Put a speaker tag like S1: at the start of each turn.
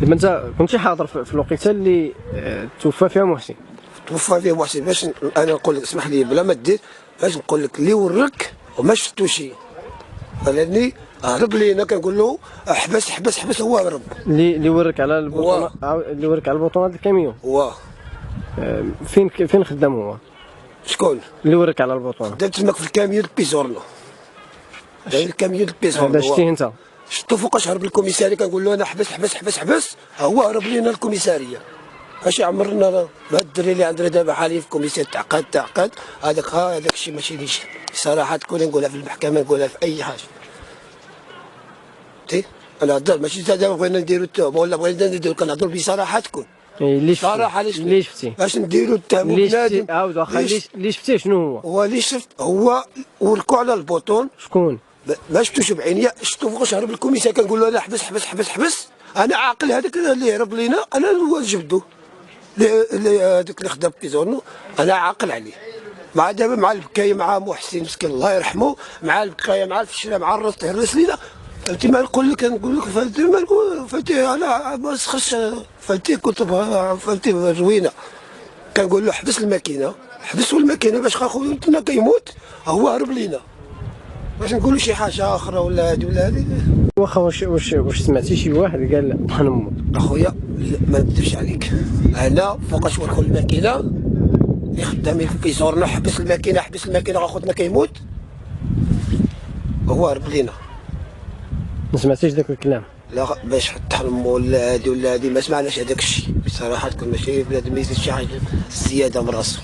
S1: دابا انت كنتي حاضر في الوقيته اللي توفى فيها محسن.
S2: توفى فيه محسن. باش انا نقول لك اسمح لي بلا ما دير، باش نقول لك اللي ورك وما شفتو شي، فهمتني؟ هرب لينا كنقول له احبس احبس احبس، هو هرب.
S1: اللي ورك على البطونه، اللي ورك على البطونه ديال الكاميون.
S2: هو
S1: فين خدام هو؟
S2: شكون؟
S1: اللي ورك على البطونه.
S2: خدام تماك في الكاميون بيزورنو. الكاميون بيزورنو.
S1: هذا شتيه انت؟
S2: شفتو فوقاش هرب الكوميساريه، كنقول له انا حبس حبس حبس حبس، هو هرب لينا الكوميساريه. اش عمرنا هاد الدري اللي عندنا دابا حاليا في كوميساريه تعقد هذاك الشيء ماشي ليش صراحه تكون نقولها في المحكمه، نقولها في اي حاجه. فهمتي؟ انا هضر ماشي دابا بغينا نديرو التهمه ولا بغينا نديرو، كنهضر بصراحه تكون.
S1: صراحه اللي شفتي
S2: باش نديرو التهمه بنادم.
S1: عاود واخا اللي شفتيه شنو هو؟
S2: هو اللي شفت هو وركو على البوطون.
S1: شكون؟
S2: ما شفتوش بعينيا، شفتو فوقاش هرب الكوميسار، كنقول له انا حبس حبس حبس حبس، انا عاقل هذاك اللي هرب لينا، انا هو جبدو اللي هذاك اللي خدا بيزورنو، انا عاقل عليه. مع دابا مع البكايه مع محسن مسكين الله يرحمه، مع البكايه مع الفشله مع الراس تهرس لينا. فهمتي ما نقول لك، نقول لك فهمتي ما نقول فهمتي انا ما نسخرش، فهمتي كنت فهمتي روينه. كنقول له حبس الماكينه، حبسوا الماكينه باش خويا كيموت، هو هرب لينا. باش نقولوا شي حاجه اخرى ولا هادي ولا هادي.
S1: واخا واش سمعتي شي واحد قال حنموت؟
S2: اخويا ما نكذبش عليك، انا فوقاش وركو الماكينه اللي خدامين كيزورنا، حبس الماكينه حبس الماكينه اخوتنا كيموت، هو هرب لينا.
S1: ما سمعتيش داك الكلام؟
S2: لا باش تحرموا ولا هادي ولا هادي، ما سمعناش هذاك الشيء بصراحه، تكون ماشي بنادم يزيد شي حاجه زياده من راسو.